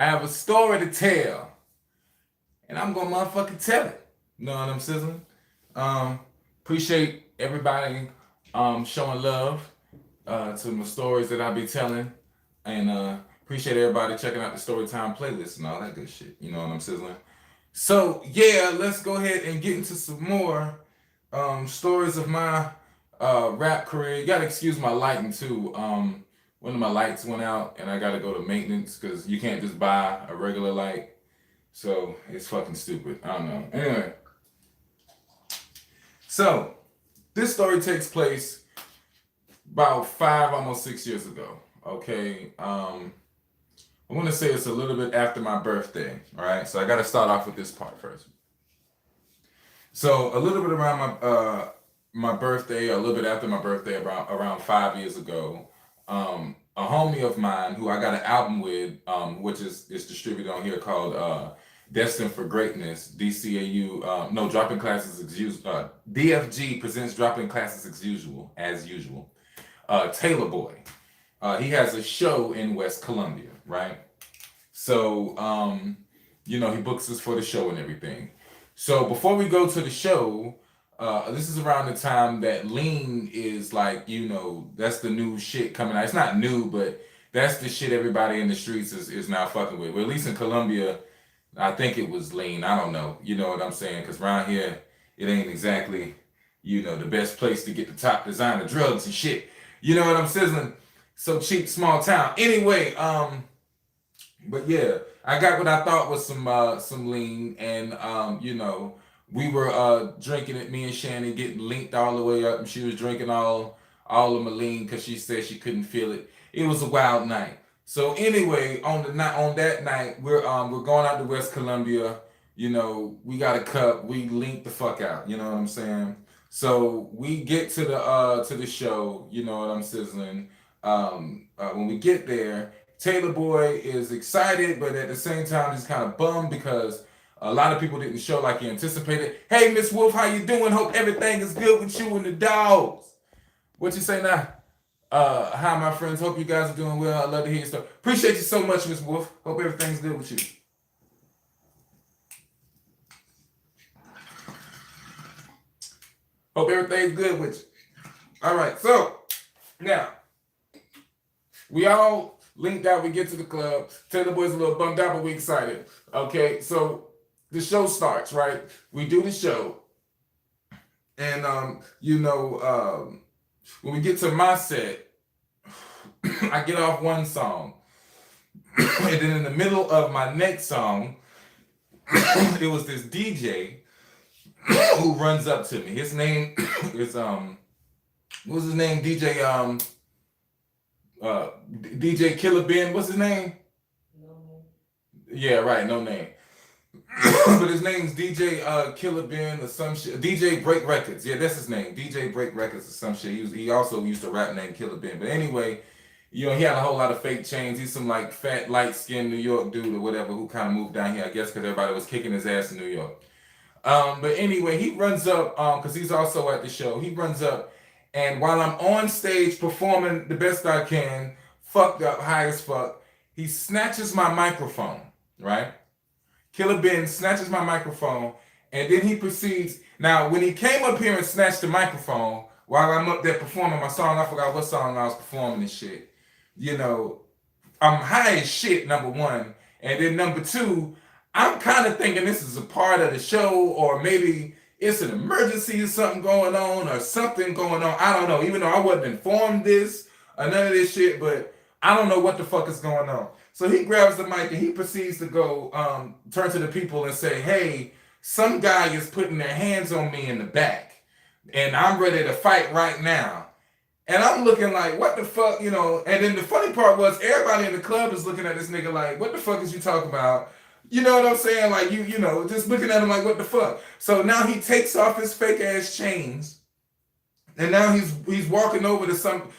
I have a story to tell, and I'm gonna motherfucking tell it. You know what I'm sizzling? Um, Appreciate everybody showing love to my stories that I be telling, and appreciate everybody checking out the Storytime playlist and all that good shit. You know what I'm sizzling? So yeah, let's go ahead and get into some more stories of my rap career. You gotta excuse my lighting too. One of my lights went out, and I gotta go to maintenance because you can't just buy a regular light. So it's fucking stupid. I don't know. Anyway, so this story takes place about 5, almost 6 years ago. Okay. I want to say it's a little bit after my birthday. All right. So I got to start off with this part first. So a little bit around my birthday, a little bit after my birthday, around 5 years ago, a homie of mine who I got an album with, which is distributed on here called Destined for Greatness, DCAU, no, Dropping Classes as usual. DFG presents Dropping Classes as usual. Taylor Boy. He has a show in West Columbia, right? So, he books us for the show and everything. So before we go to the show, this is around the time that lean is like, that's the new shit coming out. It's not new, but that's the shit everybody in the streets is now fucking with. Well, at least in Colombia, I think it was lean. I don't know. You know what I'm saying? Because around here, it ain't exactly, the best place to get the top designer drugs and shit. You know what I'm sizzling? So cheap, small town. Anyway, but yeah, I got what I thought was some lean, and we were drinking it. Me and Shannon getting linked all the way up, and she was drinking all of my lean because she said she couldn't feel it. It was a wild night. So anyway, on that night, we're going out to West Columbia. We got a cup. We linked the fuck out. You know what I'm saying? So we get to the show. You know what I'm sizzling. When we get there, Taylor Boy is excited, but at the same time, he's kind of bummed because a lot of people didn't show like he anticipated. Hey, Miss Wolf, how you doing? Hope everything is good with you and the dogs. What you say now? Hi, my friends. Hope you guys are doing well. I love to hear your story. Appreciate you so much, Miss Wolf. Hope everything's good with you. Hope everything's good with you. All right, so now we all linked out. We get to the club. Taylor Boy's a little bummed out, but we excited. Okay, so the show starts, right? We do the show, and when we get to my set, I get off one song, and then in the middle of my next song, it was this DJ who runs up to me. His name is what was his name? DJ Killer Ben. What's his name? No. Yeah, right. No name. But his name's DJ Killer Ben or some shit. DJ Break Records. Yeah, that's his name. DJ Break Records or some shit. He also used to rap named Killer Ben. But anyway, he had a whole lot of fake chains. He's some like fat, light-skinned New York dude or whatever who kind of moved down here, I guess, because everybody was kicking his ass in New York. But anyway, he runs up because he's also at the show. He runs up, and while I'm on stage performing the best I can, fucked up, high as fuck, he snatches my microphone, right? Killer Ben snatches my microphone, and then he proceeds. Now, when he came up here and snatched the microphone while I'm up there performing my song, I forgot what song I was performing and shit. I'm high as shit, number one. And then number two, I'm kind of thinking this is a part of the show, or maybe it's an emergency or something going on, or something going on. I don't know, even though I wasn't informed this or none of this shit, but I don't know what the fuck is going on. So he grabs the mic and he proceeds to go turn to the people and say, hey, some guy is putting their hands on me in the back, and I'm ready to fight right now. And I'm looking like, what the fuck, And then the funny part was everybody in the club is looking at this nigga like, what the fuck is you talking about? You know what I'm saying? Like, just looking at him like, what the fuck? So now he takes off his fake ass chains, and now he's walking over to some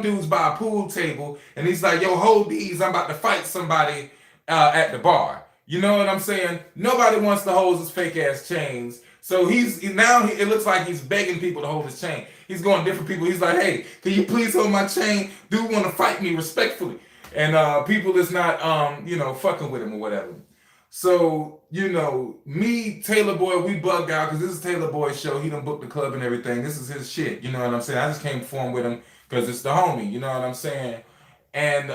dudes by a pool table, and he's like, yo, hold these. I'm about to fight somebody at the bar. You know what I'm saying? Nobody wants to hold his fake ass chains. So it looks like he's begging people to hold his chain. He's going to different people. He's like, hey, can you please hold my chain? Dude want to fight me respectfully. and people is not fucking with him or whatever. So, me, Taylor Boy, we bugged out because this is Taylor Boy's show. He done booked the club and everything. This is his shit, you know what I'm saying? I just came perform with him because it's the homie, you know what I'm saying? And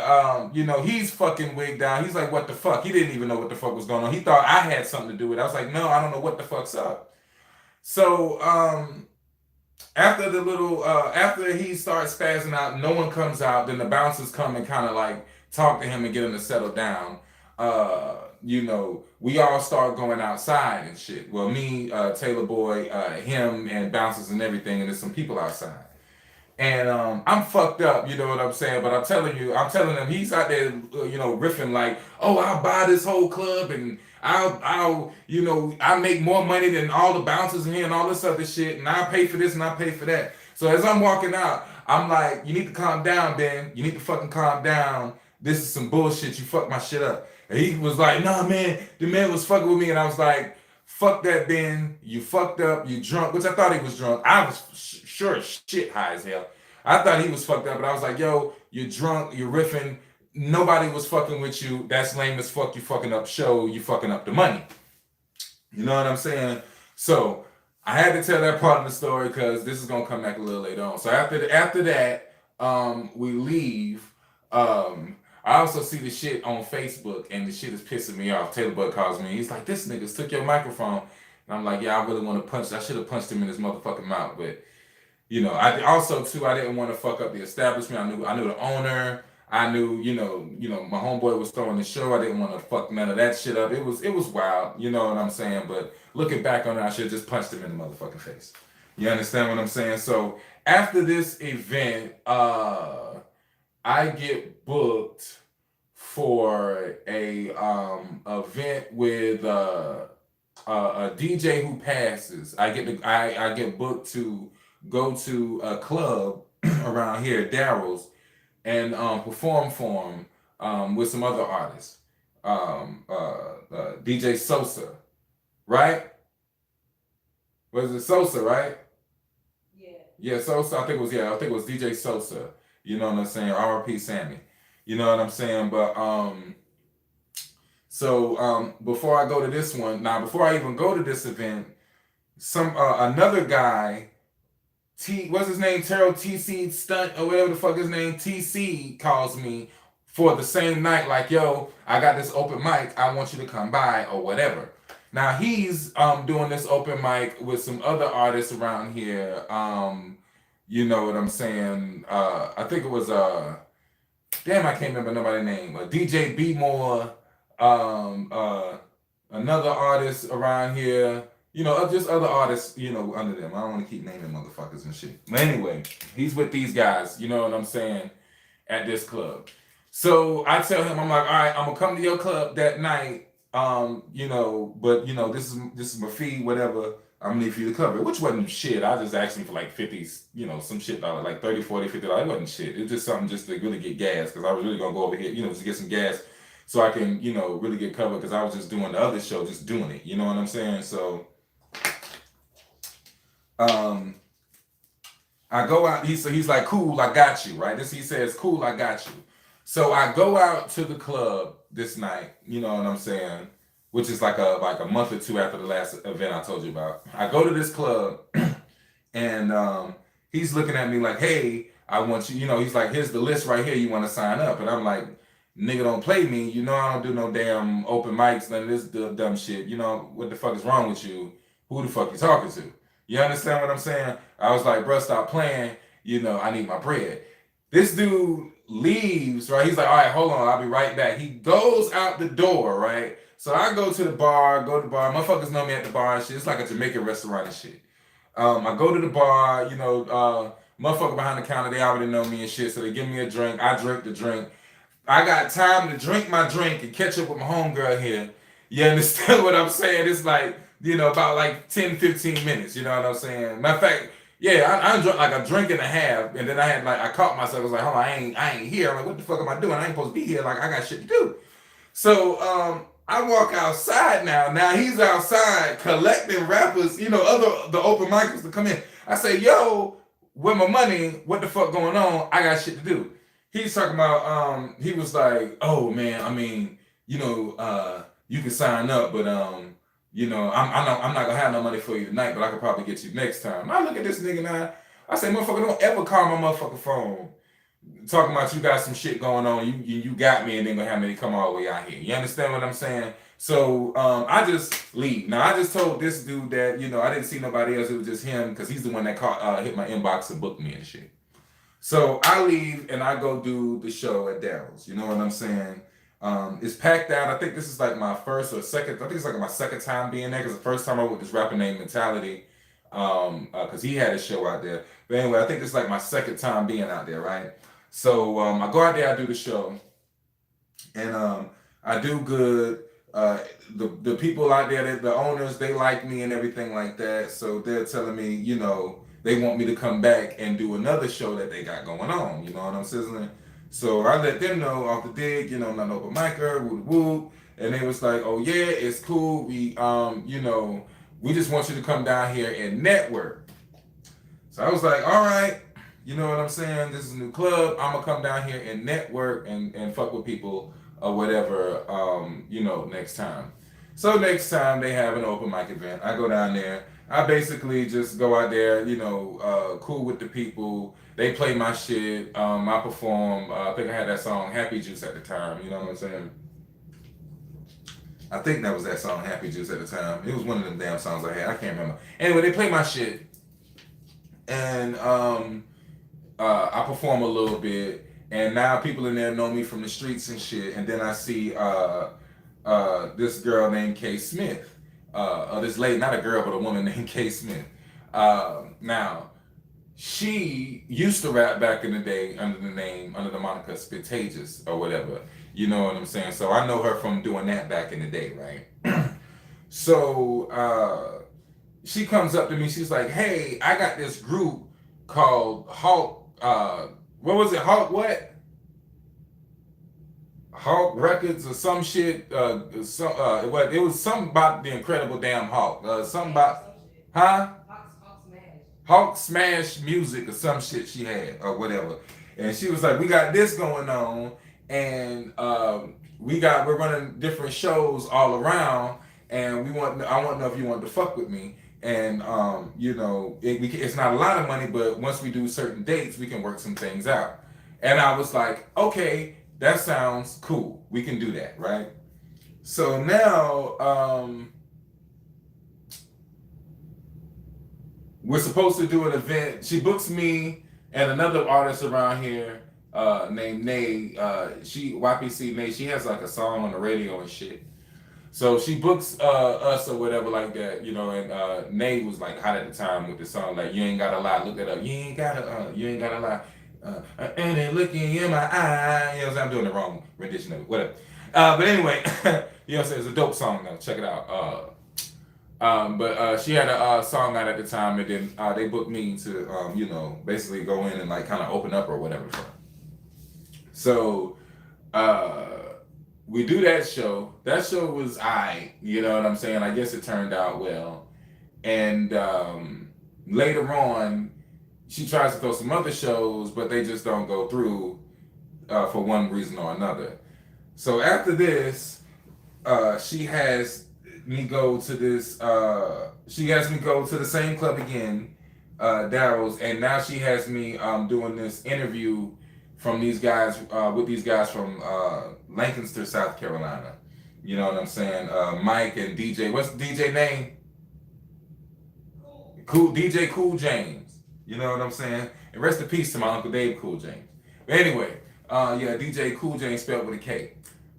he's fucking wigged out. He's like, what the fuck? He didn't even know what the fuck was going on. He thought I had something to do with it. I was like, no, I don't know what the fuck's up. So after he starts spazzing out, no one comes out. Then the bouncers come and kind of like talk to him and get him to settle down. We all start going outside and shit. Well, me, Taylor Boy, him, and bouncers and everything, and there's some people outside. And I'm fucked up, you know what I'm saying? But I'm telling him he's out there, riffing like, oh, I'll buy this whole club and I make more money than all the bouncers in here and all this other shit, and I'll pay for this and I'll pay for that. So as I'm walking out, I'm like, you need to calm down, Ben. You need to fucking calm down. This is some bullshit. You fucked my shit up. And he was like, nah, man, the man was fucking with me. And I was like, fuck that, Ben. You fucked up. You drunk, which I thought he was drunk. I was sure as shit high as hell. I thought he was fucked up, but I was like, yo, you're drunk, you're riffing. Nobody was fucking with you. That's lame as fuck. You fucking up show. You fucking up the money. You know what I'm saying? So I had to tell that part of the story because this is gonna come back a little later on. So after that, we leave. I also see the shit on Facebook, and the shit is pissing me off. Taylor Bud calls me. He's like, "This nigga's took your microphone," and I'm like, "Yeah, I really want to punch. I should have punched him in his motherfucking mouth." But I also too, I didn't want to fuck up the establishment. I knew the owner. I knew, my homeboy was throwing the show. I didn't want to fuck none of that shit up. It was wild. You know what I'm saying? But looking back on it, I should have just punched him in the motherfucking face. You understand what I'm saying? So after this event, I get booked for a event with a DJ who passes. I get booked to go to a club around here, Daryl's, and perform for him with some other artists. DJ Sosa, right? Was it Sosa, right? Yeah, Sosa. I think it was DJ Sosa. You know what I'm saying? R.I.P. Sammy. You know what I'm saying? But before I go to this one, before I even go to this event, another guy, what's his name? Terrell TC Stunt or whatever the fuck his name, TC, calls me for the same night, like, yo, I got this open mic, I want you to come by or whatever. Now he's doing this open mic with some other artists around here. You know what I'm saying? I think it was damn, I can't remember nobody's name. DJ B More, another artist around here. Just other artists, under them. I don't want to keep naming motherfuckers and shit. But anyway, he's with these guys, you know what I'm saying, at this club. So I tell him, I'm like, all right, I'm gonna come to your club that night. But this is my fee, whatever. I'm gonna need for you to cover it, which wasn't shit. I just asked him for like 50s, some shit dollar, like 30, 40, $50. It wasn't shit. It's just something just to really get gas, because I was really gonna go over here, to get some gas so I can, really get covered, because I was just doing the other show, just doing it. You know what I'm saying? So I go out. He's like, cool, I got you, right? He says, cool, I got you. So I go out to the club this night. You know what I'm saying? Which is like a month or two after the last event I told you about. I go to this club, and he's looking at me like, hey, I want you. He's like, here's the list right here. You want to sign up? And I'm like, nigga, don't play me. I don't do no damn open mics, none of this dumb shit. What the fuck is wrong with you? Who the fuck you talking to? You understand what I'm saying? I was like, bro, stop playing. I need my bread. This dude leaves, right? He's like, all right, hold on, I'll be right back. He goes out the door, right? So I go to the bar. Motherfuckers know me at the bar and shit. It's like a Jamaican restaurant and shit. I go to the bar, motherfucker behind the counter, they already know me and shit, so they give me a drink. I drink the drink. I got time to drink my drink and catch up with my homegirl here. You understand what I'm saying? It's like, about like 10, 15 minutes, you know what I'm saying? Matter of fact, yeah, I drank like a drink and a half, and then I caught myself. I was like, hold on, I ain't here. I'm like, what the fuck am I doing? I ain't supposed to be here. Like, I got shit to do. So I walk outside now. Now he's outside collecting rappers, the open micers to come in. I say, yo, where my money? What the fuck going on? I got shit to do. he's talking about he was like, oh man, I mean, you can sign up, but I'm not gonna have no money for you tonight, but I could probably get you next time. I look at this nigga now, I say, motherfucker, don't ever call my motherfucking phone talking about you got some shit going on, you got me, and then gonna have me to come all the way out here. You understand what I'm saying? So I just leave. Now I just told this dude that I didn't see nobody else. It was just him because he's the one that hit my inbox and booked me and shit. So I leave and I go do the show at Daryl's. You know what I'm saying? It's packed out. I think this is like my first or second. I think it's like my second time being there because the first time I went with this rapper named Mentality, because he had a show out there. But anyway, I think it's like my second time being out there, right? So I go out there, I do the show, and I do good. The people out there, the owners, they like me and everything like that. So they're telling me, they want me to come back and do another show that they got going on. You know what I'm saying? So I let them know off the dig, I'm not an open micer, woo woo. And they was like, oh yeah, it's cool. We we just want you to come down here and network. So I was like, all right, you know what I'm saying? This is a new club. I'm gonna come down here and network and fuck with people or whatever, next time. So next time they have an open mic event, I go down there. I basically just go out there, cool with the people. They play my shit. I perform. I think I had that song Happy Juice at the time. You know what I'm saying? I think that was that song Happy Juice at the time. It was one of them damn songs I had. I can't remember. Anyway, they play my shit, and I perform a little bit. And now people in there know me from the streets and shit. And then I see this girl named Kay Smith. This lady, not a girl, but a woman named Kay Smith. Now, she used to rap back in the day under the moniker Spitageous or whatever. You know what I'm saying? So I know her from doing that back in the day, right? So she comes up to me. She's like, hey, I got this group called Hulk. What was it? Hulk what? Hulk Records or some shit. It was something about the Incredible Damn Hulk. Something about, huh? Hulk Smash Music or some shit she had or whatever. And she was like, we got this going on, and we're running different shows all around, and I want to know if you want to fuck with me. And it's not a lot of money, but once we do certain dates, we can work some things out. And I was like, okay, that sounds cool. We can do that, right? So now we're supposed to do an event. She books me and another artist around here named Nay. YPC Nay. She has like a song on the radio and shit. So she books us or whatever like that, and Nay was like hot at the time with the song, like, you ain't gotta lie, look that up. You ain't gotta lie. And it looking in my eye. You know what I'm saying? I'm doing the wrong rendition of it, whatever. But anyway, you know what I'm saying? It's a dope song though. Check it out. But she had a song out at the time, and then they booked me to, basically go in and like kind of open up or whatever. So, we do that show. That show was you know what I'm saying? I guess it turned out well. And later on, she tries to throw some other shows, but they just don't go through for one reason or another. So after this, she has me go to this. She has me go to the same club again, Daryl's, and now she has me doing this interview from these guys with these guys from Lancaster, South Carolina. You know what I'm saying? Mike and DJ. What's the DJ name? Cool DJ Cool James. You know what I'm saying? And rest in peace to my Uncle Dave Cool James. But anyway, DJ Cool James spelled with a K.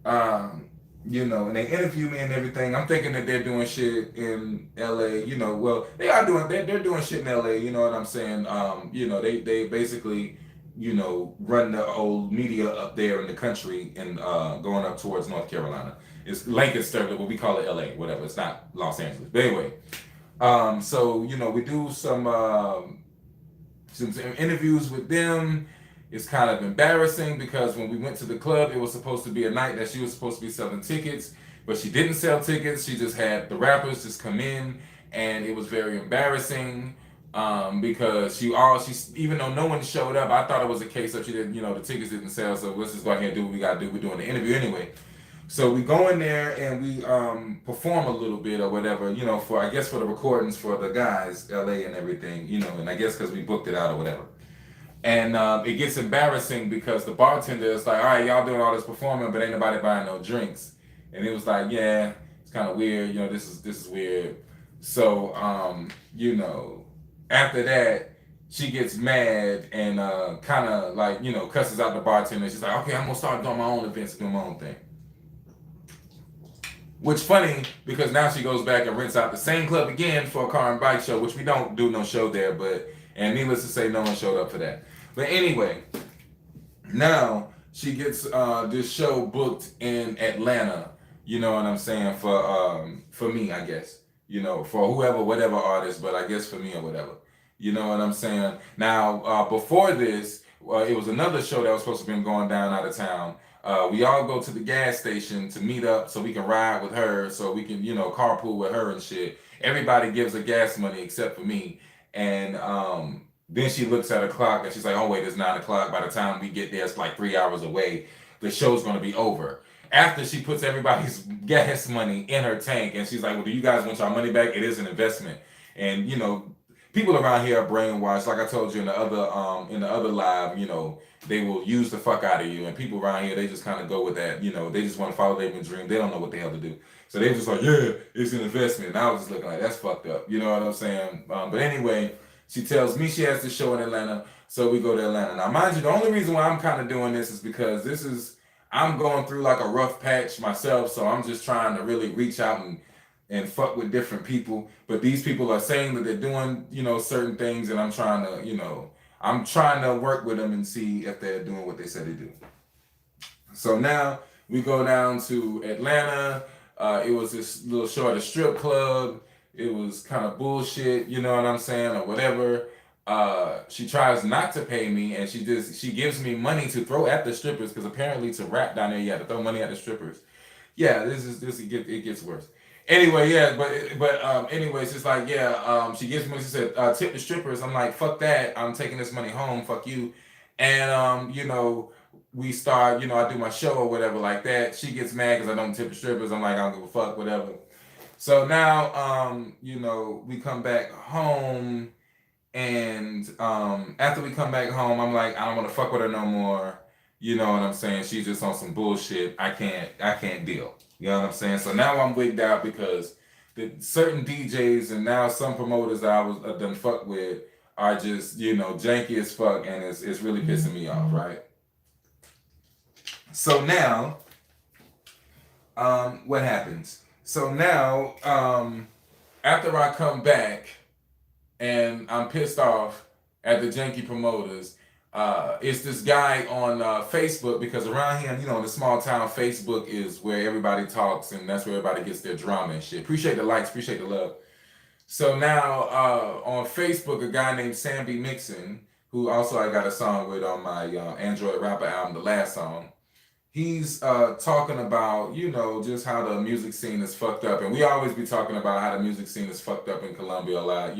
And they interview me and everything. I'm thinking that they're doing shit in LA, well, they're doing shit in LA, you know what I'm saying? They basically, run the old media up there in the country and going up towards North Carolina. It's Lancaster, what we call it LA, whatever. It's not Los Angeles. But anyway, so we do some interviews with them. It's kind of embarrassing because when we went to the club, it was supposed to be a night that she was supposed to be selling tickets, but she didn't sell tickets. She just had the rappers just come in, and it was very embarrassing. Because even though no one showed up, I thought it was a case of she didn't, the tickets didn't sell, so let's just go ahead and do what we gotta do. We're doing the interview anyway. So we go in there and we perform a little bit or whatever, for I guess for the recordings for the guys, LA and everything, and I guess because we booked it out or whatever. And it gets embarrassing because the bartender is like, all right, y'all doing all this performing, but ain't nobody buying no drinks. And it was like, yeah, it's kind of weird, this is weird. So after that, she gets mad and kind of like, cusses out the bartender. She's like, okay, I'm gonna start doing my own events, doing my own thing. Which funny because now she goes back and rents out the same club again for a car and bike show, which we don't do no show there, and needless to say, no one showed up for that. But anyway, now she gets this show booked in Atlanta. You know what I'm saying? For me, I guess. For whoever, whatever artist, but I guess for me or whatever. You know what I'm saying? Now, before this, it was another show that was supposed to be going down out of town. We all go to the gas station to meet up so we can ride with her, so we can, carpool with her and shit. Everybody gives her gas money except for me. And then she looks at her clock and she's like, oh, wait, it's 9 o'clock. By the time we get there, it's like 3 hours away. The show's going to be over. After she puts everybody's gas money in her tank and she's like, well, do you guys want your money back? It is an investment. And, people around here are brainwashed. Like I told you in the other live, they will use the fuck out of you. And people around here, they just kind of go with that. They just want to follow their dream. They don't know what the hell to do. So they just like, yeah, it's an investment. And I was just looking like, that's fucked up. You know what I'm saying? But anyway, she tells me she has this show in Atlanta. So we go to Atlanta. Now, mind you, the only reason why I'm kind of doing this is because I'm going through like a rough patch myself. So I'm just trying to really reach out and fuck with different people. But these people are saying that they're doing, certain things. And I'm trying to work with them and see if they're doing what they said they do. So now we go down to Atlanta. It was this little show at a strip club. It was kind of bullshit, you know what I'm saying, or whatever. She tries not to pay me, and she gives me money to throw at the strippers because apparently to rap down there, you have to throw money at the strippers. Yeah, it gets worse. Anyway, yeah, but anyways, it's like, yeah, she gives me money. She said, tip the strippers. I'm like, fuck that. I'm taking this money home. Fuck you. And we start, I do my show or whatever like that. She gets mad because I don't tip the strippers. I'm like, I don't give a fuck, whatever. So now, we come back home, and after we come back home, I'm like, I don't want to fuck with her no more. You know what I'm saying? She's just on some bullshit. I can't deal. You know what I'm saying? So now I'm wigged out because the certain DJs and now some promoters that I was done fuck with are just, janky as fuck, and it's really pissing me off, right? So now, what happens? So now, after I come back and I'm pissed off at the janky promoters, it's this guy on Facebook, because around here, in the small town, Facebook is where everybody talks, and that's where everybody gets their drama and shit. Appreciate the likes, appreciate the love. So now on Facebook, a guy named Sam B. Mixon, who also I got a song with on my Android Rapper album, the last song. He's talking about, just how the music scene is fucked up. And we always be talking about how the music scene is fucked up in Colombia a lot,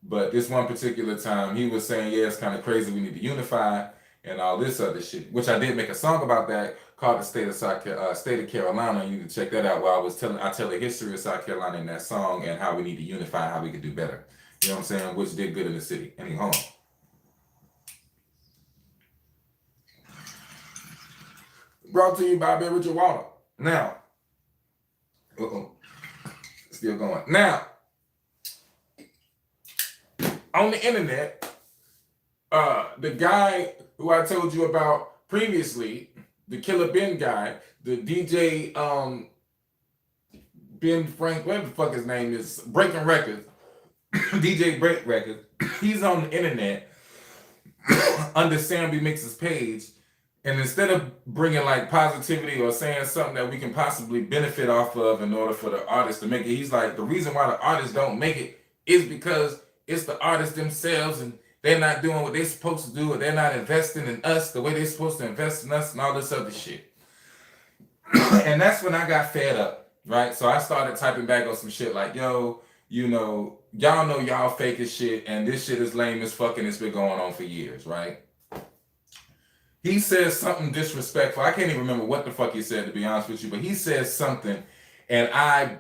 but this one particular time, he was saying, yeah, it's kind of crazy, we need to unify and all this other shit, which I did make a song about that called The State of Carolina. You can check that out, where I tell the history of South Carolina in that song and how we need to unify, how we could do better. You know what I'm saying? Which did good in the city. Anyway, hold on. Brought to you by Beverage of Water. Now, still going. Now, on the internet, the guy who I told you about previously, the Killer Ben guy, the DJ Ben Frank, whatever the fuck his name is, Breaking Records, DJ Break Records, he's on the internet under Sam B. Mix's page. And instead of bringing like positivity or saying something that we can possibly benefit off of in order for the artist to make it, he's like, the reason why the artists don't make it is because it's the artists themselves and they're not doing what they're supposed to do, or they're not investing in us the way they're supposed to invest in us and all this other shit. And that's when I got fed up, right? So I started typing back on some shit like, yo, y'all know y'all fake as shit, and this shit is lame as fuck, and it's been going on for years, right? He says something disrespectful. I can't even remember what the fuck he said, to be honest with you, but he says something, and I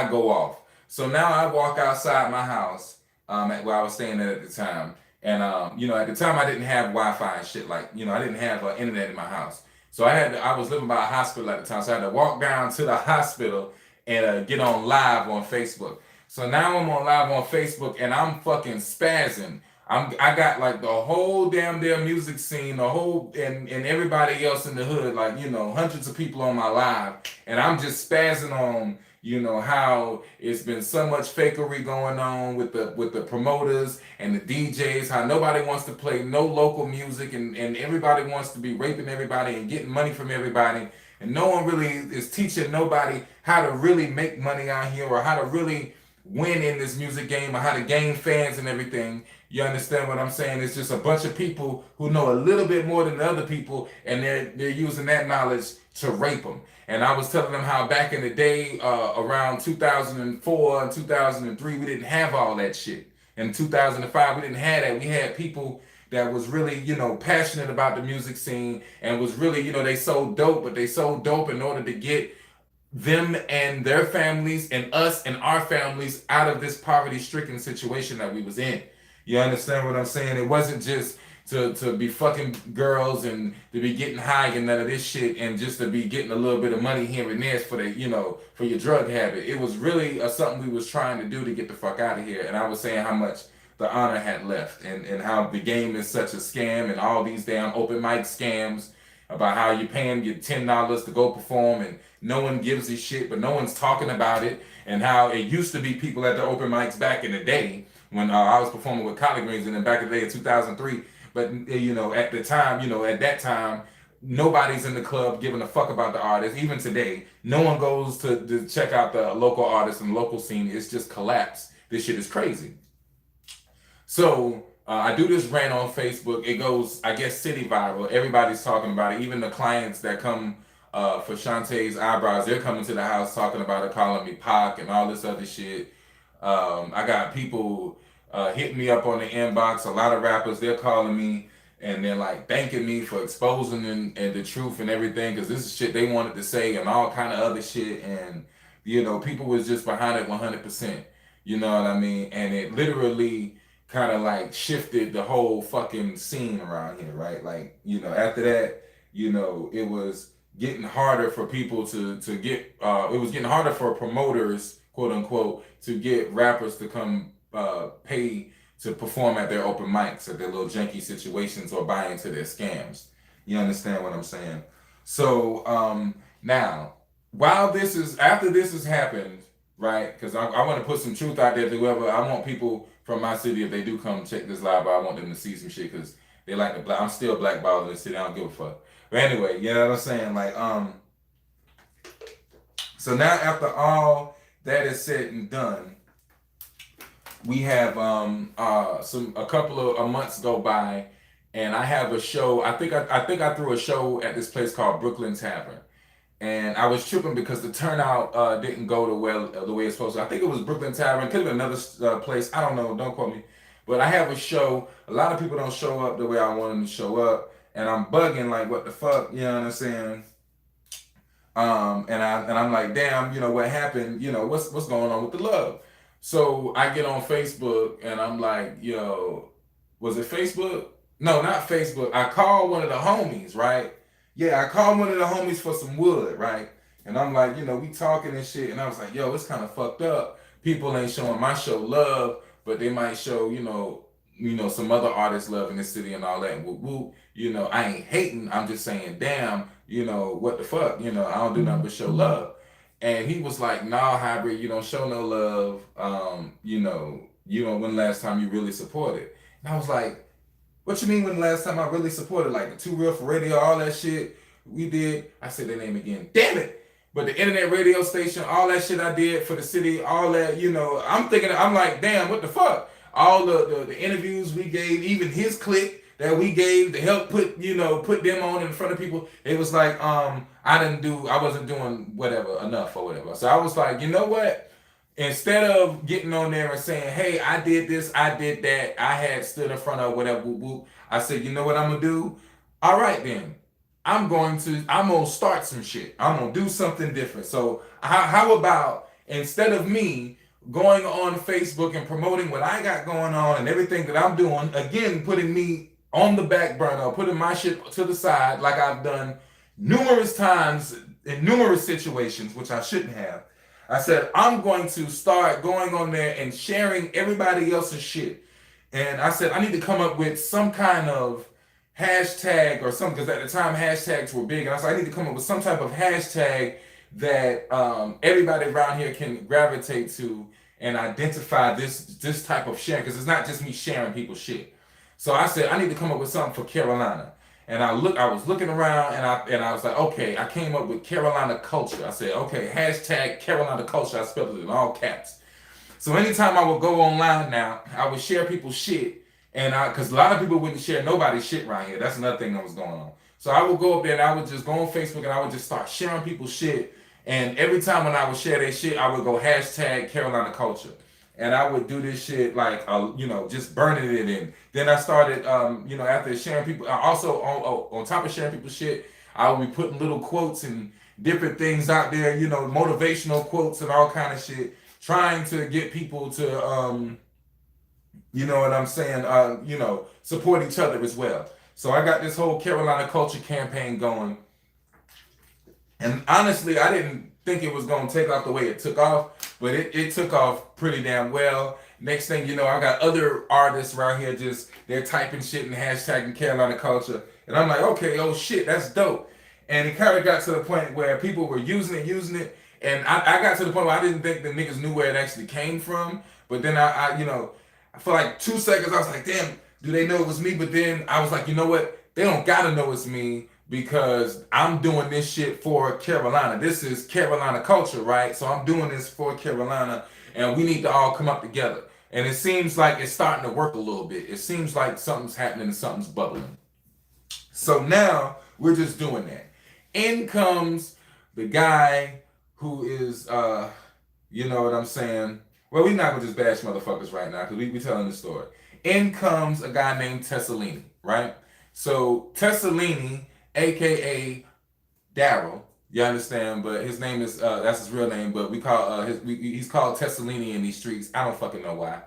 go off. So now I walk outside my house, where I was staying at the time, and at the time I didn't have Wi-Fi and shit, like, I didn't have internet in my house. So I was living by a hospital at the time, so I had to walk down to the hospital and get on live on Facebook. So now I'm on live on Facebook, and I'm fucking spazzing. I got like the whole damn music scene, the whole and everybody else in the hood, like, hundreds of people on my live, and I'm just spazzing on, how it's been so much fakery going on with the promoters and the DJs, how nobody wants to play no local music, and everybody wants to be raping everybody and getting money from everybody, and no one really is teaching nobody how to really make money out here, or how to really win in this music game, or how to gain fans and everything. You understand what I'm saying? It's just a bunch of people who know a little bit more than the other people, and they're using that knowledge to rape them. And I was telling them how back in the day, around 2004 and 2003, we didn't have all that shit. In 2005, we didn't have that. We had people that was really, passionate about the music scene, and was really, they sold dope, but they sold dope in order to get them and their families and us and our families out of this poverty-stricken situation that we was in. You understand what I'm saying? It wasn't just to be fucking girls and to be getting high and none of this shit, and just to be getting a little bit of money here and there for for your drug habit. It was really something we was trying to do to get the fuck out of here. And I was saying how much the honor had left, and how the game is such a scam, and all these damn open mic scams about how you're paying your $10 to go perform, and no one gives a shit, but no one's talking about it. And how it used to be people at the open mics back in the day when I was performing with Collard Greens, and then back in the day of 2003. But at the time, at that time, nobody's in the club giving a fuck about the artist. Even today, no one goes to check out the local artists and local scene. It's just collapsed. This shit is crazy. So I do this rant on Facebook. It goes, I guess, city viral. Everybody's talking about it. Even the clients that come for Shantae's eyebrows, they're coming to the house talking about it, calling me Pac and all this other shit. I got people hitting me up on the inbox. A lot of rappers, they're calling me and they're like thanking me for exposing and the truth and everything, because this is shit they wanted to say and all kind of other shit. And people was just behind it 100%. You know what I mean? And it literally kind of like shifted the whole fucking scene around here, right? Like, after that, it was getting harder for people to get, it was getting harder for promoters, quote unquote, to get rappers to come pay to perform at their open mics, at their little janky situations, or buy into their scams. You understand what I'm saying? So now, after this has happened, right? Because I want to put some truth out there to whoever. I want people from my city, if they do come check this live, I want them to see some shit, because they like the black. I'm still blackballed in the city. I don't give a fuck. But anyway, you know what I'm saying? Like, so now after all that is said and done, we have a couple of months go by, and I have a show. I think I threw a show at this place called Brooklyn Tavern. And I was tripping because the turnout didn't go the way it's supposed to. I think it was Brooklyn Tavern. Could have been another place. I don't know. Don't quote me. But I have a show. A lot of people don't show up the way I want them to show up, and I'm bugging like, what the fuck? You know what I'm saying? And I'm like, damn. What happened? What's going on with the love? So I get on Facebook and I'm like, yo, was it Facebook? No, not Facebook. I called one of the homies, right? Yeah, I called one of the homies for some wood, right? And I'm like, we talking and shit. And I was like, yo, it's kind of fucked up. People ain't showing my show love, but they might show, some other artists love in this city and all that. And whoop, whoop. I ain't hating. I'm just saying, damn, what the fuck? I don't do nothing but show love. And he was like, nah, Hybrid, you don't show no love. When the last time you really supported? And I was like, what you mean when the last time I really supported? Like the Too Real for Radio, all that shit we did. I said their name again. Damn it. But the internet radio station, all that shit I did for the city, all that, I'm like, damn, what the fuck? All the interviews we gave, even his clique that we gave to help put them on in front of people. It was like, I wasn't doing whatever enough or whatever. So I was like, you know what? instead of getting on there and saying, hey, I did this, I did that, I had stood in front of whatever, whoop, whoop, I said, you know what I'm gonna do? All right then. I'm gonna start some shit. I'm gonna do something different. So how about instead of me going on Facebook and promoting what I got going on and everything that I'm doing, again, putting me on the back burner, putting my shit to the side like I've done numerous times in numerous situations, which I shouldn't have. I said, I'm going to start going on there and sharing everybody else's shit. And I said, I need to come up with some kind of hashtag or something, because at the time hashtags were big. And I said, I need to come up with some type of hashtag that everybody around here can gravitate to and identify this type of sharing, because it's not just me sharing people's shit. So I said, I need to come up with something for Carolina. And I was looking around, and I was like, okay, I came up with Carolina culture. I said, okay, hashtag Carolina culture. I spelled it in all caps. So anytime I would go online now, I would share people's shit, and because a lot of people wouldn't share nobody's shit around here. That's another thing that was going on. So I would go up there and I would just go on Facebook and I would just start sharing people's shit. And every time when I would share their shit, I would go hashtag Carolina culture. And I would do this shit like, just burning it in. Then I started, after sharing people, I also on top of sharing people's shit, I would be putting little quotes and different things out there, motivational quotes and all kind of shit, trying to get people to, you know what I'm saying, support each other as well. So I got this whole Carolina culture campaign going. And honestly, I didn't think it was going to take off the way it took off, but it took off pretty damn well. Next thing you know, I got other artists around here they're typing shit and hashtagging Carolina culture. And I'm like, okay, oh shit, that's dope. And it kind of got to the point where people were using it. And I got to the point where I didn't think the niggas knew where it actually came from. But then for like 2 seconds, I was like, damn, do they know it was me? But then I was like, you know what? They don't gotta know it's me, because I'm doing this shit for Carolina. This is Carolina culture, right? So I'm doing this for Carolina, and we need to all come up together. And it seems like it's starting to work a little bit. It seems like something's happening and something's bubbling. So now we're just doing that. In comes the guy who is, you know what I'm saying? Well, we're not gonna just bash motherfuckers right now, because we telling the story. In comes a guy named Tessalini, right? So Tessalini, aka Daryl, you understand? But his name is that's his real name, but we call he's called Tessalini in these streets. I don't fucking know why.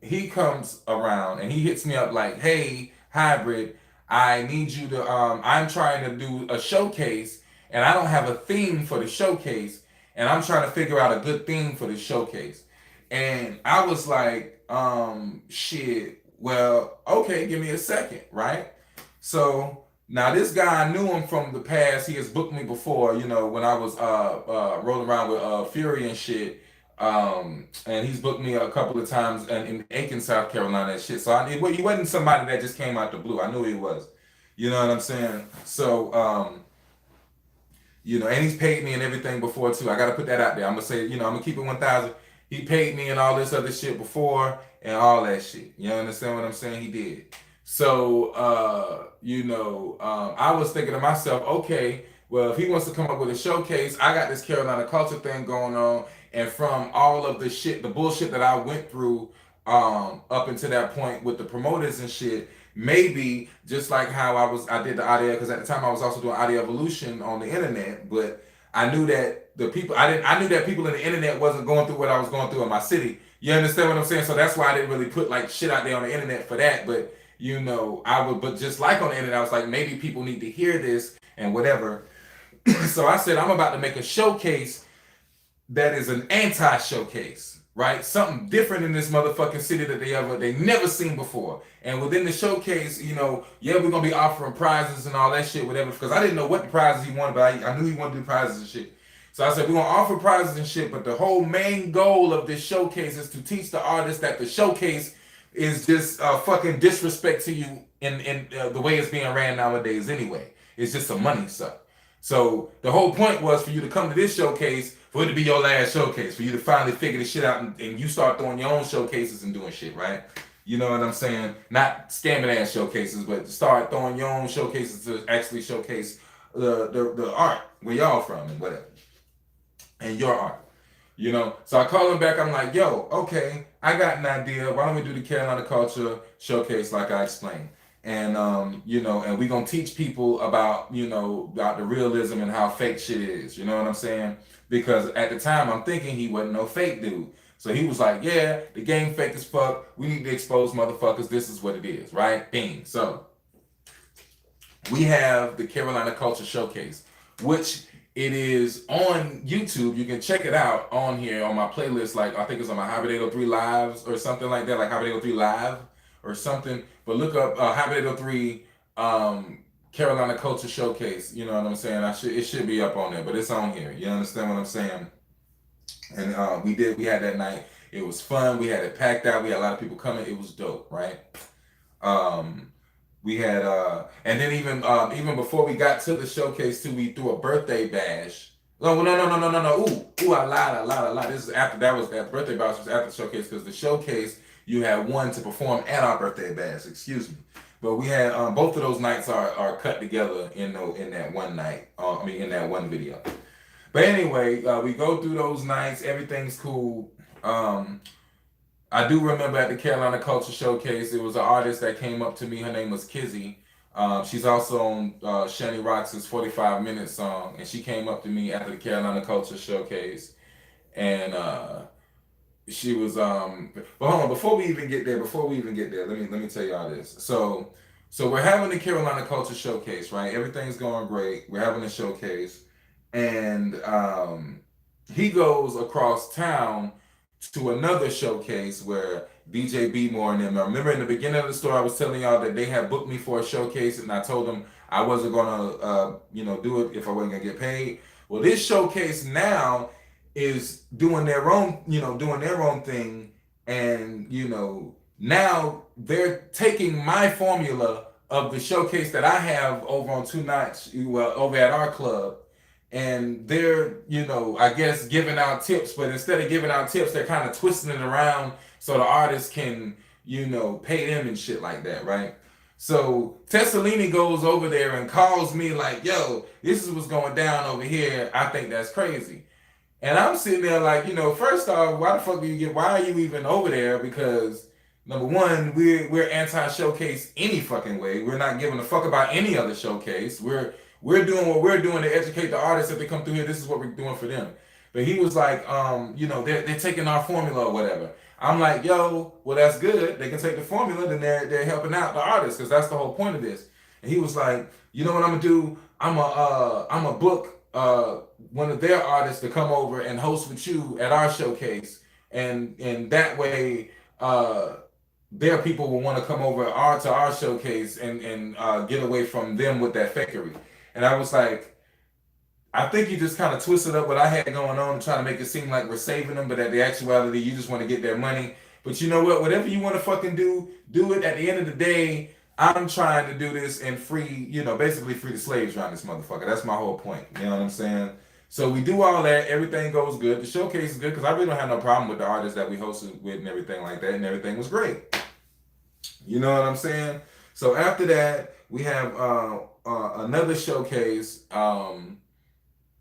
He comes around and he hits me up like, "Hey, Hybrid, I need you to. I'm trying to do a showcase, and I don't have a theme for the showcase, and I'm trying to figure out a good theme for the showcase." And I was like, shit. Well, okay, give me a second, right? So now this guy, I knew him from the past. He has booked me before, when I was rolling around with Fury and shit. And he's booked me a couple of times in Aiken, South Carolina and shit. So he wasn't somebody that just came out the blue. I knew he was. You know what I'm saying? So, and he's paid me and everything before too. I got to put that out there. I'm going to say, I'm going to keep it 1,000. He paid me and all this other shit before and all that shit. You understand what I'm saying? He did. So, I was thinking to myself, okay, well, if he wants to come up with a showcase, I got this Carolina culture thing going on. And from all of the bullshit that I went through up until that point with the promoters and shit, maybe just like how I did the audio, because at the time I was also doing Audio Evolution on the internet, but I knew that I knew that people in the internet wasn't going through what I was going through in my city. You understand what I'm saying? So that's why I didn't really put like shit out there on the internet for that. But but just like on the internet, I was like, maybe people need to hear this and whatever. So I said, I'm about to make a showcase that is an anti-showcase, right? Something different in this motherfucking city that they never seen before. And within the showcase, we're gonna be offering prizes and all that shit, whatever. Because I didn't know what the prizes he wanted, but I knew he wanted to do prizes and shit. So I said, we're gonna offer prizes and shit, but the whole main goal of this showcase is to teach the artist that the showcase is just fucking disrespect to you in the way it's being ran nowadays anyway. It's just some money suck. So the whole point was for you to come to this showcase, for it to be your last showcase, for you to finally figure this shit out and you start throwing your own showcases and doing shit, right? You know what I'm saying? Not scamming ass showcases, but start throwing your own showcases to actually showcase the art where y'all from and whatever. And your art. You know, so I call him back. I'm like, yo, okay, I got an idea. Why don't we do the Carolina Culture Showcase like I explained? And you know, and we gonna teach people about, you know, about the realism and how fake shit is. You know what I'm saying? Because at the time I'm thinking he wasn't no fake dude. So he was like, yeah, the game fake as fuck. We need to expose motherfuckers. This is what it is, right? Bing. So we have the Carolina Culture Showcase, which it is on YouTube. You can check it out on here on my playlist. Like I think it's on my Hybrid 803 Lives or something like that, like Hybrid 803 Live or something. But look up Hybrid 803 Carolina Culture Showcase. You know what I'm saying? It should be up on there, but it's on here. You understand what I'm saying? And we had that night. It was fun. We had it packed out. We had a lot of people coming. It was dope, right? Um, we had and then even before we got to the showcase too, we threw a birthday bash. No. Ooh, I lied. This is after that birthday bash was after the showcase because the showcase you had one to perform at our birthday bash. Excuse me. But we had both of those nights are cut together in that one night. In that one video. But anyway, we go through those nights. Everything's cool. I do remember at the Carolina Culture Showcase, it was an artist that came up to me. Her name was Kizzy. She's also on Shani Rox's 45 Minute song. And she came up to me after the Carolina Culture Showcase. And she was but hold on, before we even get there, let me tell y'all this. So we're having the Carolina Culture Showcase, right? Everything's going great. We're having a showcase. And he goes across town to another showcase where DJ B More and them. I remember in the beginning of the story, I was telling y'all that they had booked me for a showcase, and I told them I wasn't gonna, do it if I wasn't gonna get paid. Well, this showcase now is doing their own thing, and now they're taking my formula of the showcase that I have over on two nights, over at our club, and they're I guess giving out tips, but instead of giving out tips they're kind of twisting it around so the artist can pay them and shit like that, right? So Tessalini goes over there and calls me like, yo, this is what's going down over here. I think that's crazy. And I'm sitting there like, first off, why are you even over there? Because number one, we're anti-showcase any fucking way. We're not giving a fuck about any other showcase. We're doing what we're doing to educate the artists. If they come through here, this is what we're doing for them. But he was like, they're taking our formula or whatever. I'm like, yo, well, that's good. They can take the formula, then they're helping out the artists, because that's the whole point of this. And he was like, you know what I'm gonna do? I'm a book one of their artists to come over and host with you at our showcase, and that way their people will want to come over to our showcase and get away from them with that fakery. And I was like, I think you just kind of twisted up what I had going on, trying to make it seem like we're saving them, but at the actuality, you just want to get their money. But you know what? Whatever you want to fucking do it. At the end of the day, I'm trying to do this and free, basically free the slaves around this motherfucker. That's my whole point. You know what I'm saying? So we do all that. Everything goes good. The showcase is good because I really don't have no problem with the artists that we hosted with and everything like that. And everything was great. You know what I'm saying? So after that, we have another showcase,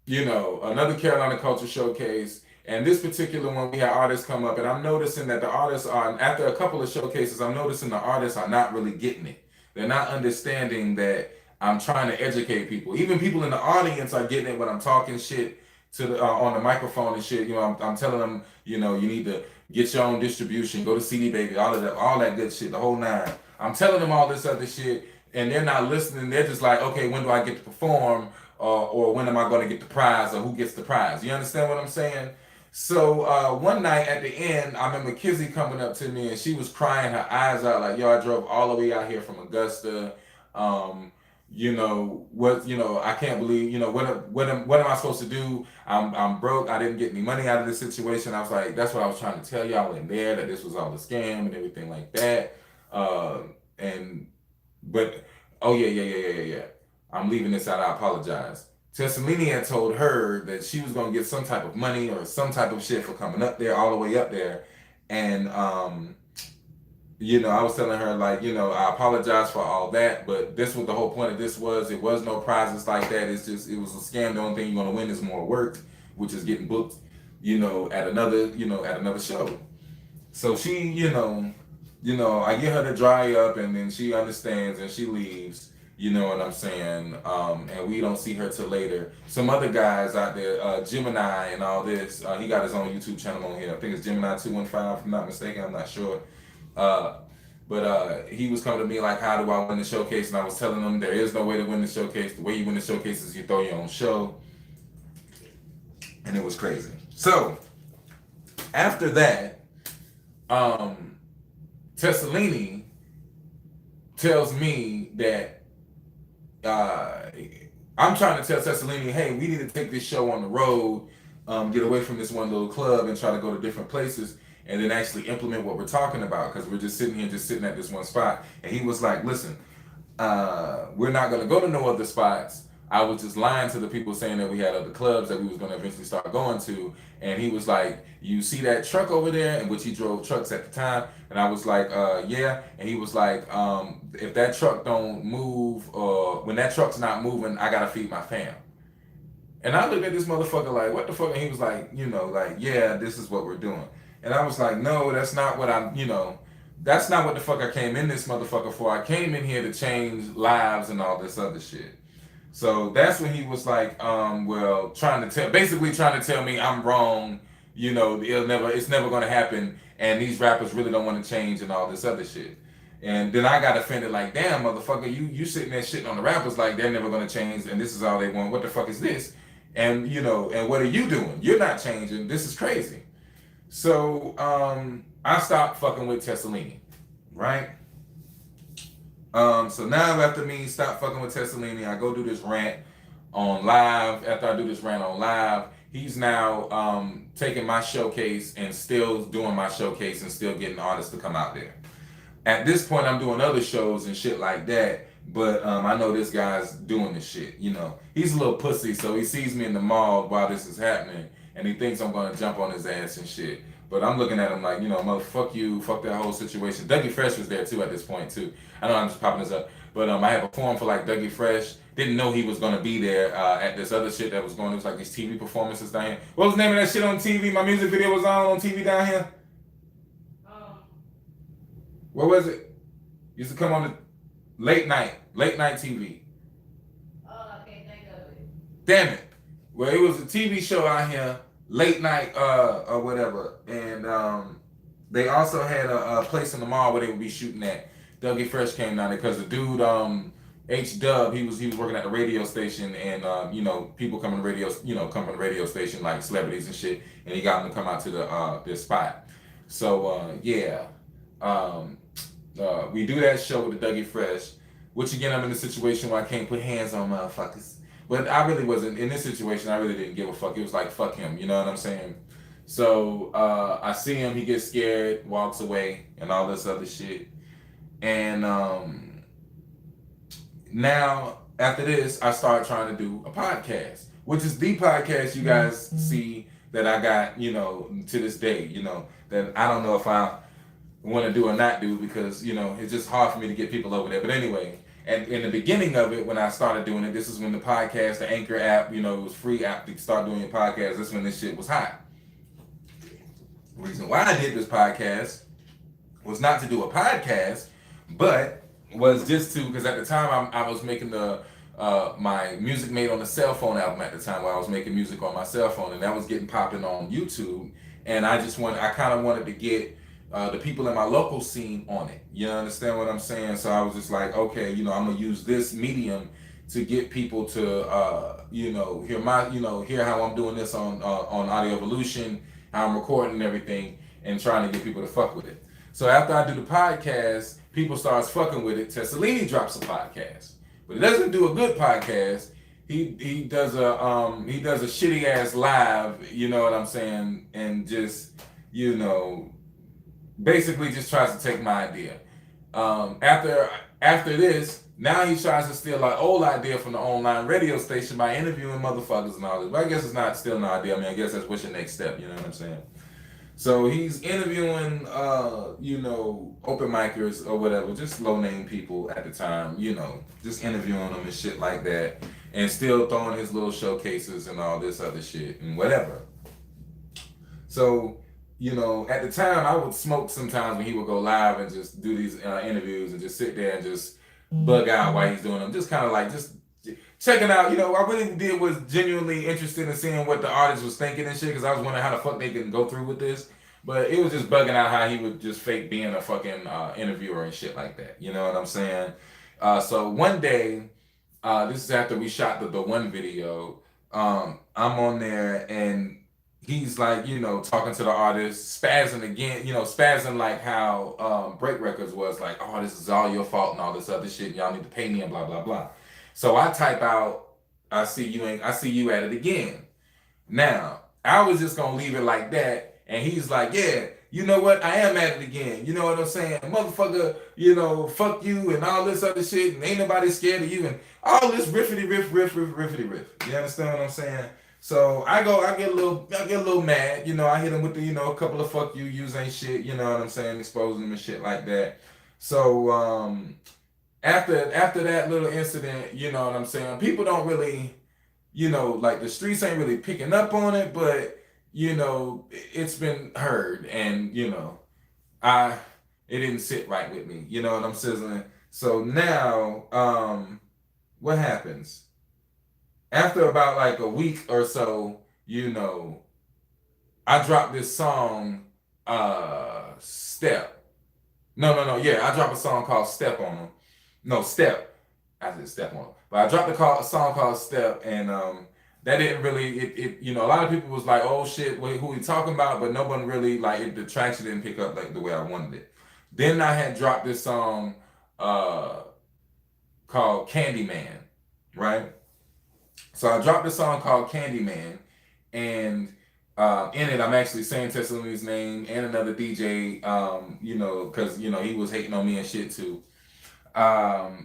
another Carolina Culture Showcase. And this particular one, we had artists come up, and I'm noticing that the artists are, after a couple of showcases, I'm noticing the artists are not really getting it. They're not understanding that I'm trying to educate people. Even people in the audience are getting it when I'm talking shit to on the microphone and shit. I'm telling them, you need to get your own distribution, go to CD Baby, all that good shit, the whole nine. I'm telling them all this other shit, and they're not listening. They're just like, okay, when do I get to perform? Or when am I going to get the prize, or who gets the prize? You understand what I'm saying? So one night at the end, I remember Kizzy coming up to me, and she was crying her eyes out like, yo, I drove all the way out here from Augusta. I can't believe, what am I supposed to do? I'm broke. I didn't get any money out of this situation. I was like, that's what I was trying to tell y'all in there, that this was all a scam and everything like that. Oh yeah. I'm leaving this out. I apologize. Tessalini had told her that she was going to get some type of money or some type of shit for coming up there, all the way up there. And, I was telling her, like, I apologize for all that, but this was the whole point of this was, it was no prizes like that. It was a scam. The only thing you're going to win is more work, which is getting booked. at another show. So she, I get her to dry up, and then she understands and she leaves. You know what I'm saying? And we don't see her till later. Some other guys out there, Gemini and all this. He got his own YouTube channel on here. I think it's Gemini 215, if I'm not mistaken. I'm not sure. Uh, but he was coming to me like, how do I win the showcase? And I was telling him there is no way to win the showcase. The way you win the showcase is you throw your own show. And it was crazy. So after that, Tessalini tells me that I'm trying to tell Tessalini, hey, we need to take this show on the road, get away from this one little club and try to go to different places and then actually implement what we're talking about, because we're just sitting here, just sitting at this one spot. And he was like, listen, we're not going to go to no other spots. I was just lying to the people saying that we had other clubs that we was going to eventually start going to. And he was like, you see that truck over there? In which he drove trucks at the time. And I was like, yeah. And he was like, if that truck don't move, or when that truck's not moving, I got to feed my fam. And I looked at this motherfucker like, what the fuck? And he was like, yeah, this is what we're doing. And I was like, no, that's not what that's not what the fuck I came in this motherfucker for. I came in here to change lives and all this other shit. So that's when he was like, trying to tell me I'm wrong, it's never gonna happen, and these rappers really don't want to change and all this other shit. And then I got offended, like, damn, motherfucker, you sitting there shitting on the rappers like they're never gonna change and this is all they want. What the fuck is this? And and what are you doing? You're not changing. This is crazy. So I stopped fucking with Tessalini, right? So now after me stop fucking with Tessalini, I go do this rant on live. After I do this rant on live, he's now taking my showcase and still doing my showcase and still getting artists to come out there. At this point, I'm doing other shows and shit like that, but I know this guy's doing this shit. He's a little pussy, so he sees me in the mall while this is happening, and he thinks I'm gonna jump on his ass and shit. But I'm looking at him like, mother, fuck you, fuck that whole situation. Dougie Fresh was there too at this point too. I know I'm just popping this up, but I have a form for like Dougie Fresh. Didn't know he was gonna be there at this other shit that was going. It was like these TV performances down here. What was the name of that shit on TV? My music video was on TV down here. What was it? Used to come on the late night TV. I can't think of it. Damn it. Well, it was a TV show out here, late night or whatever, and they also had a place in the mall where they would be shooting at. Dougie Fresh came down there because the dude H-Dub, he was working at the radio station, and people come from the radio station like celebrities and shit, and he got them to come out to this spot. So we do that show with the Dougie Fresh, which again, I'm in a situation where I can't put hands on motherfuckers. But I really wasn't, in this situation, I really didn't give a fuck. It was like, fuck him, you know what I'm saying? So I see him, he gets scared, walks away, and all this other shit. And now, after this, I start trying to do a podcast, which is the podcast you guys see that I got, to this day, that I don't know if I want to do or not do, because it's just hard for me to get people over there. But anyway, and in the beginning of it, when I started doing it, this is when the podcast, the Anchor app, it was free app to start doing your podcast. That's when this shit was hot. The reason why I did this podcast was not to do a podcast, but was just to, because at the time I was making my Music Made on the Cell Phone album at the time, where I was making music on my cell phone, and that was getting popping on YouTube. And I kind of wanted to get the people in my local scene on it. You understand what I'm saying? So I was just like, okay, I'm gonna use this medium to get people to hear how I'm doing this on Audio Evolution, how I'm recording and everything, and trying to get people to fuck with it. So after I do the podcast, people starts fucking with it. Tessalini drops a podcast, but he doesn't do a good podcast. He does a shitty ass live, you know what I'm saying, and just basically just tries to take my idea. After this, now he tries to steal our old idea from the online radio station by interviewing motherfuckers and all this. But I guess it's not stealing our idea. I guess that's what's your next step. You know what I'm saying? So he's interviewing, open micers or whatever, just low name people at the time, just interviewing them and shit like that, and still throwing his little showcases and all this other shit and whatever. So, you know, at the time I would smoke sometimes when he would go live and just do these interviews and just sit there and just bug out while he's doing them. Just kind of like just checking out. You know, I really did was genuinely interested in seeing what the artist was thinking and shit because I was wondering how the fuck they can go through with this. But it was just bugging out how he would just fake being a fucking interviewer and shit like that. You know what I'm saying? So one day, this is after we shot the one video. I'm on there and he's like, you know, talking to the artist, spazzing again, you know, spazzing like how Break Records was like, oh, this is all your fault and all this other shit. Y'all need to pay me and blah blah blah. So I type out, I see you at it again. Now, I was just gonna leave it like that, and he's like, yeah, you know what? I am at it again. You know what I'm saying? Motherfucker, you know, fuck you and all this other shit, and ain't nobody scared of you, and all this riffity riffity riff. You understand what I'm saying? So I get a little mad. You know, I hit him with the, you know, a couple of fuck you ain't shit. You know what I'm saying? Exposing him and shit like that. So after that little incident, you know what I'm saying? People don't really, you know, like the streets ain't really picking up on it, but you know, it's been heard, and you know, I it didn't sit right with me. You know what I'm saying? So now, what happens after about like a week or so? You know, I dropped this song, Step. No. Yeah, I dropped a song called Step on him. No, Step. I said Step on him. But I dropped a song called Step, and that didn't really, you know, a lot of people was like, oh shit, who he talking about? But no one really, like, the traction didn't pick up like the way I wanted it. Then I had dropped this song called Candyman, right? So I dropped a song called Candyman, and in it, I'm actually saying Tessaloni's name and another DJ, you know, because, you know, he was hating on me and shit too.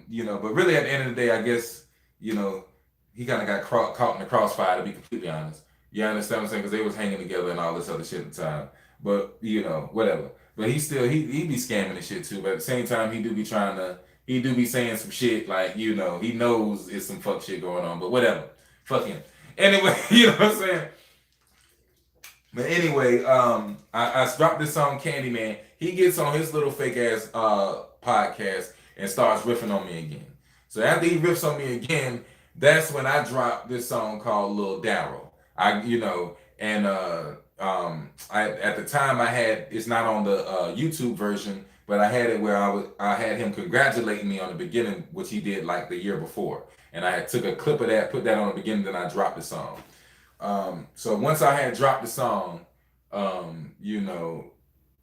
You know, but really at the end of the day, I guess, you know, he kind of got caught in the crossfire, to be completely honest. You understand what I'm saying? Because they was hanging together and all this other shit at the time. But, you know, whatever. But he still, he be scamming and shit too. But at the same time, he do be saying some shit like, you know, he knows it's some fuck shit going on. But whatever. Fuck him. Anyway, you know what I'm saying? But anyway, I dropped this song Candyman. He gets on his little fake ass podcast and starts riffing on me again. So after he riffs on me again, that's when I dropped this song called Lil Daryl. You know, and I at the time I had, it's not on the YouTube version, but I had it where I had him congratulating me on the beginning, which he did like the year before, and I took a clip of that, put that on the beginning, then I dropped the song. So once I had dropped the song, you know,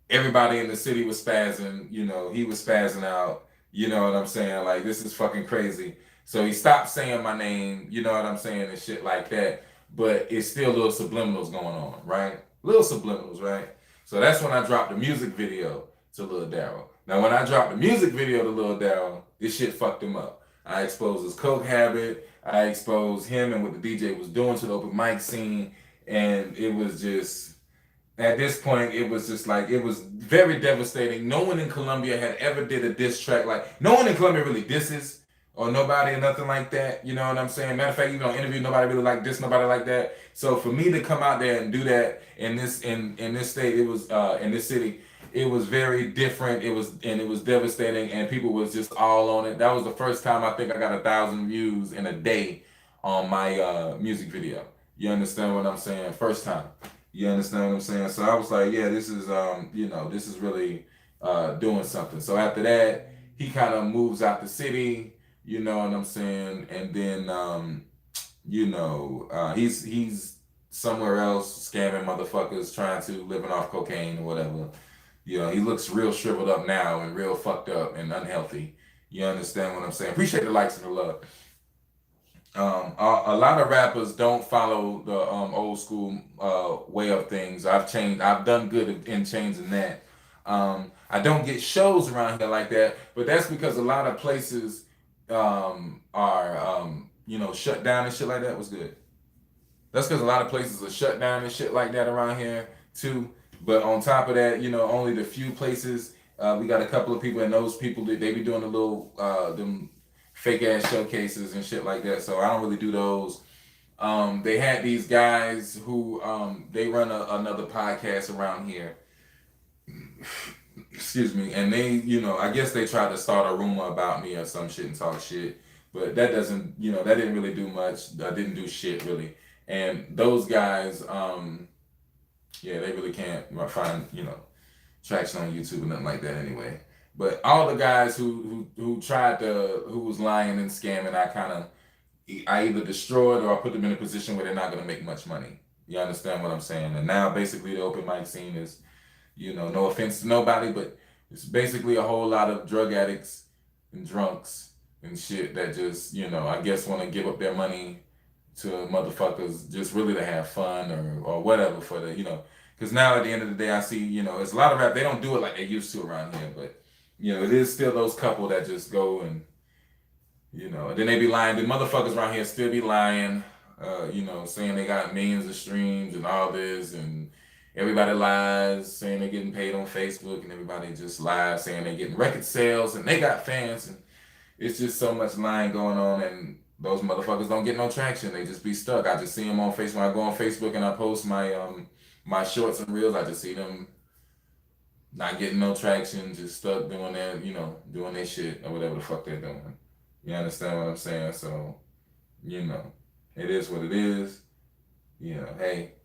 everybody in the city was spazzing, you know, he was spazzing out, you know what I'm saying? Like, this is fucking crazy. So he stopped saying my name, you know what I'm saying, and shit like that. But it's still little subliminals going on, right? Little subliminals, right? So that's when I dropped the music video to Lil Daryl. Now, when I dropped the music video to Lil Daryl, this shit fucked him up. I exposed his coke habit. I exposed him and what the DJ was doing to the open mic scene. And it was just, at this point, it was just like, it was very devastating. No one in Colombia had ever did a diss track. Like, no one in Colombia really disses or nobody or nothing like that. You know what I'm saying? Matter of fact, even on interview, nobody really like this, nobody like that. So for me to come out there and do that in this state, it was in this city, it was very different. It was devastating, and people was just all on it. That was the first time I think I got 1,000 views in a day on my music video. You understand what I'm saying? First time. You understand what I'm saying? So I was like, yeah, this is you know, this is really doing something. So after that, he kind of moves out the city, you know what I'm saying? And then you know, he's somewhere else scamming motherfuckers, trying to living off cocaine or whatever. You know, he looks real shriveled up now and real fucked up and unhealthy. You understand what I'm saying? Appreciate the likes and the love. A lot of rappers don't follow the old school way of things. I've done good in changing that. I don't get shows around here like that, but that's because a lot of places are you know, shut down and shit like that. Was good. That's because a lot of places are shut down and shit like that around here too. But on top of that, you know, only the few places, we got a couple of people, and those people, they be doing the little them fake ass showcases and shit like that. So I don't really do those. They had these guys who they run another podcast around here. Excuse me, and they, I guess they tried to start a rumor about me or some shit and talk shit, but that doesn't, that didn't really do much. That didn't do shit really. And those guys, yeah, they really can't find, traction on YouTube or nothing like that anyway. But all the guys who tried to, who was lying and scamming, I either destroyed or I put them in a position where they're not gonna make much money. You understand what I'm saying? And now basically the open mic scene is, no offense to nobody, but it's basically a whole lot of drug addicts and drunks and shit that just, I guess want to give up their money to motherfuckers just really to have fun or whatever for the, because now at the end of the day I see, it's a lot of rap, they don't do it like they used to around here, but, it is still those couple that just go and, and then they be lying. The motherfuckers around here still be lying, saying they got millions of streams and all this, and everybody lies, saying they're getting paid on Facebook, and everybody just lies, saying they're getting record sales, and they got fans, and it's just so much lying going on, and those motherfuckers don't get no traction. They just be stuck. I just see them on Facebook. When I go on Facebook and I post my shorts and reels, I just see them not getting no traction, just stuck doing their, doing their shit or whatever the fuck they're doing. You understand what I'm saying? So, it is what it is. Hey.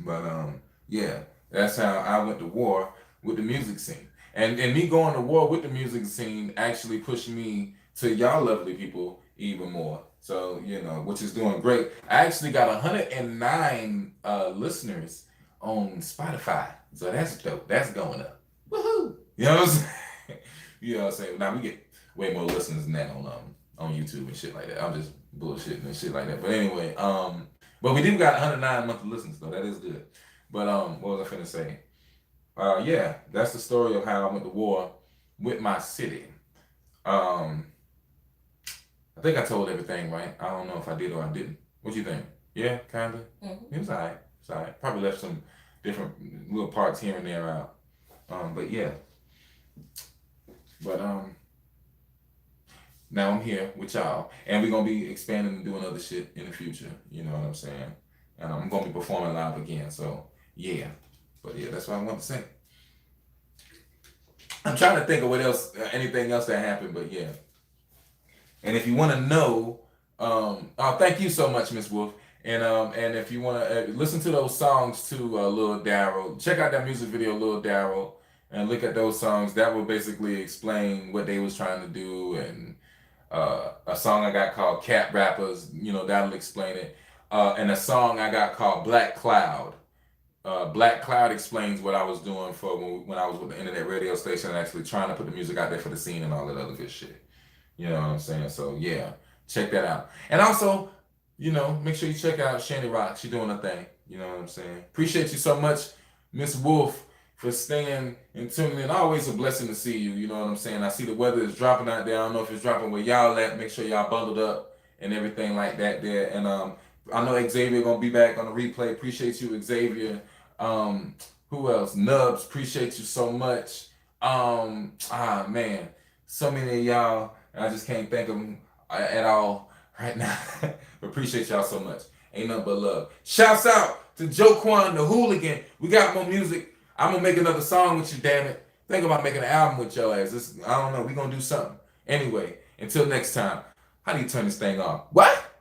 But yeah, that's how I went to war with the music scene. And me going to war with the music scene actually pushed me to y'all lovely people even more. So, which is doing great. I actually got 109 listeners on Spotify. So that's dope. That's going up. Woohoo! You know what I'm saying? You know what I'm saying? Now we get way more listeners than that on YouTube and shit like that. I'm just bullshitting and shit like that. But anyway, but we do got 109 monthly listeners though. That is good. But what was I finna say? Yeah, that's the story of how I went to war with my city. I think I told everything right. I don't know if I did or I didn't. What you think? Yeah, kinda. Mm-hmm. It was alright. It's alright. Probably left some different little parts here and there out. But yeah. But now I'm here with y'all, and we're gonna be expanding and doing other shit in the future. You know what I'm saying? And I'm gonna be performing live again. So yeah. But yeah, that's what I want to say. I'm trying to think of what else, anything else that happened, but yeah. And if you want to know, thank you so much, Miss Wolf. And if you want to listen to those songs too, Lil Daryl, check out that music video, Lil Daryl, and look at those songs. That will basically explain what they was trying to do. And a song I got called Cat Rappers, that'll explain it. And a song I got called Black Cloud. Black Cloud explains what I was doing for when I was with the internet radio station and actually trying to put the music out there for the scene and all that other good shit. You know what I'm saying? So yeah, check that out. And also, make sure you check out Shandy Rock. She doing her thing. You know what I'm saying? Appreciate you so much, Miss Wolf, for staying and tuning in. Always a blessing to see you. You know what I'm saying? I see the weather is dropping out there. I don't know if it's dropping where y'all at. Make sure y'all bundled up and everything like that there. And I know Xavier gonna be back on the replay. Appreciate you, Xavier. Who else? Nubs, appreciate you so much. Man, so many of y'all, I just can't think of them at all right now. Appreciate y'all so much. Ain't nothing but love. Shouts out to Joquan the Hooligan. We got more music. I'm gonna make another song with you, damn it. Think about making an album with your ass. I don't know. We gonna do something. Anyway, until next time. How do you turn this thing off? What?